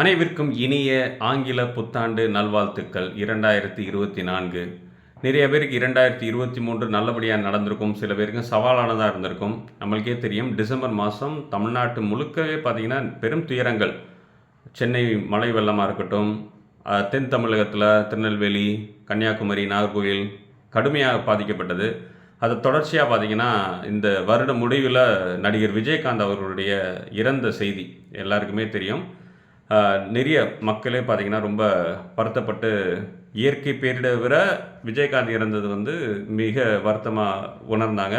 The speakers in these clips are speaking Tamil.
அனைவருக்கும் இனிய ஆங்கில புத்தாண்டு நல்வாழ்த்துக்கள் 2024. நிறைய பேருக்கு 2023 நல்லபடியாக நடந்திருக்கும், சில பேருக்கு சவாலானதாக இருந்திருக்கும். நம்மளுக்கே தெரியும், டிசம்பர் மாதம் தமிழ்நாட்டு முழுக்கவே பார்த்திங்கன்னா பெரும் துயரங்கள். சென்னை மழை வெள்ளமாக இருக்கட்டும், தென் தமிழகத்தில் திருநெல்வேலி, கன்னியாகுமரி, நாகர்கோவில் கடுமையாக பாதிக்கப்பட்டது. அது தொடர்ச்சியாக பார்த்திங்கன்னா இந்த வருட முடிவில் நடிகர் விஜயகாந்த் அவர்களுடைய இறந்த செய்தி எல்லாருக்குமே தெரியும். நிறைய மக்களே பார்த்திங்கன்னா ரொம்ப வருத்தப்பட்டு, இயற்கை பேரிடரை விட விஜயகாந்த் இறந்தது மிக வருத்தமாக உணர்ந்தாங்க.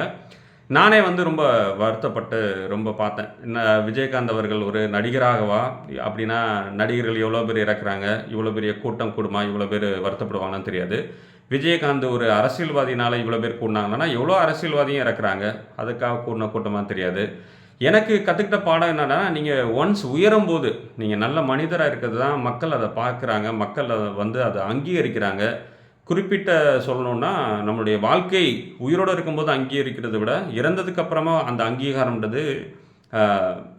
நானே ரொம்ப வருத்தப்பட்டு ரொம்ப பார்த்தேன். விஜயகாந்த் அவர்கள் ஒரு நடிகராகவா? அப்படின்னா நடிகர்கள் எவ்வளோ பேர் இறக்குறாங்க, இவ்வளோ பெரிய கூட்டம் கூடுமா, இவ்வளோ பேர் வருத்தப்படுவாங்கன்னு தெரியாது. விஜயகாந்த் ஒரு அரசியல்வாதினால் இவ்வளோ பேர் கூடினாங்கன்னா எவ்வளோ அரசியல்வாதியும் இறக்குறாங்க, அதுக்காக கூடின கூட்டமாக தெரியாது. எனக்கு கற்றுக்கிட்ட பாடம் என்னென்னா, நீங்கள் ஒன்ஸ் உயரும்போது நீங்கள் நல்ல மனிதராக இருக்கிறது தான் மக்கள் அதை பார்க்குறாங்க, மக்கள் அதை அங்கீகரிக்கிறாங்க. குறிப்பிட்ட சொல்லணுன்னா, நம்மளுடைய வாழ்க்கை உயிரோடு இருக்கும்போது அங்கீகரிக்கிறத விட இறந்ததுக்கு அப்புறமா அந்த அங்கீகாரம்ன்றது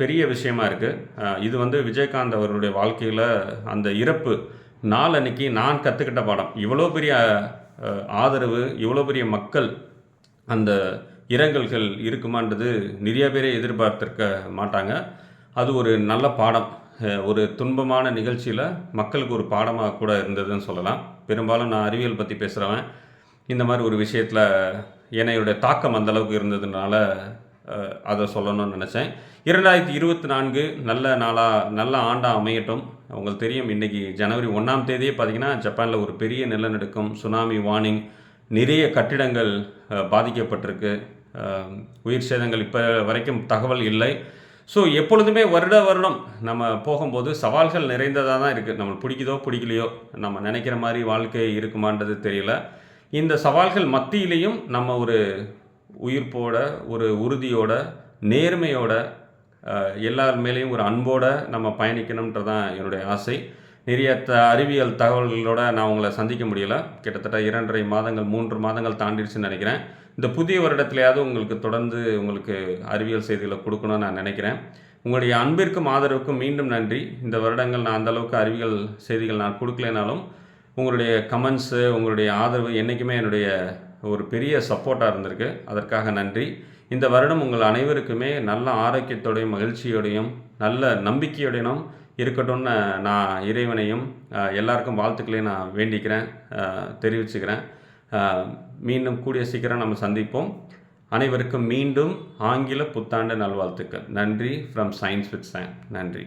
பெரிய விஷயமா இருக்குது. இது விஜயகாந்த் அவர்களுடைய வாழ்க்கையில் அந்த இறப்பு நாள் அன்னைக்கு நான் கற்றுக்கிட்ட பாடம். இவ்வளோ பெரிய ஆதரவு, இவ்வளோ பெரிய மக்கள் அந்த இரங்கல்கள் இருக்குமான்றது நிறைய பேரே எதிர்பார்த்திருக்க மாட்டாங்க. அது ஒரு நல்ல பாடம். ஒரு துன்பமான நிகழ்ச்சியில் மக்களுக்கு ஒரு பாடமாக கூட இருந்ததுன்னு சொல்லலாம். பெரும்பாலும் நான் அறிவியல் பற்றி பேசுகிறவன். இந்த மாதிரி ஒரு விஷயத்தில் என்னையுடைய தாக்கம் அந்தளவுக்கு இருந்ததுனால அதை சொல்லணும்னு நினச்சேன். 2024 நல்ல நாளாக, நல்ல ஆண்டாக அமையட்டும். உங்களுக்கு தெரியும், இன்றைக்கி ஜனவரி 1ஆம் தேதியே பார்த்திங்கன்னா ஜப்பானில் ஒரு பெரிய நிலநடுக்கம், சுனாமி வார்னிங், நிறைய கட்டிடங்கள் பாதிக்கப்பட்டிருக்கு. உயிர் சேதங்கள் இப்போ வரைக்கும் தகவல் இல்லை. ஸோ எப்பொழுதுமே வருடம் நம்ம போகும்போது சவால்கள் நிறைந்ததாக தான் இருக்குது. நம்மளுக்கு பிடிக்குதோ பிடிக்கலையோ, நம்ம நினைக்கிற மாதிரி வாழ்க்கை இருக்குமான்றது தெரியல. இந்த சவால்கள் மத்தியிலையும் நம்ம ஒரு உயிர்ப்போட, ஒரு உறுதியோட, நேர்மையோட, எல்லார் மேலேயும் ஒரு அன்போடு நம்ம பயணிக்கணுன்றதான் என்னுடைய ஆசை. நிறைய அறிவியல் தகவல்களோடு நான் உங்களை சந்திக்க முடியலை. கிட்டத்தட்ட 2.5 மாதங்கள் 3 மாதங்கள் தாண்டிடுச்சுன்னு நினைக்கிறேன். இந்த புதிய வருடத்துலையாவது உங்களுக்கு தொடர்ந்து அறிவியல் செய்திகளை கொடுக்கணும்னு நான் நினைக்கிறேன். உங்களுடைய அன்பிற்கும் ஆதரவுக்கும் மீண்டும் நன்றி. இந்த வருடங்கள் நான் அந்தளவுக்கு அறிவியல் செய்திகள் நான் கொடுக்கலைனாலும் உங்களுடைய கமெண்ட்ஸு, உங்களுடைய ஆதரவு என்றைக்குமே என்னுடைய ஒரு பெரிய சப்போர்ட்டாக இருந்திருக்கு. அதற்காக நன்றி. இந்த வருடம் உங்கள் அனைவருக்குமே நல்ல ஆரோக்கியத்தோடையும் மகிழ்ச்சியோடையும் நல்ல நம்பிக்கையோடையும் இருக்கட்டும்னு நான் இறைவனையும் எல்லாருக்கும் வாழ்த்துக்களையும் நான் வேண்டிக்கிறேன், தெரிவிச்சுக்கிறேன். மீண்டும் கூடிய சீக்கிரம் நம்ம சந்திப்போம். அனைவருக்கும் மீண்டும் ஆங்கில புத்தாண்டு நல்வாழ்த்துக்கள். நன்றி. ஃப்ரம் சயின்ஸ் வித் சாம். நன்றி.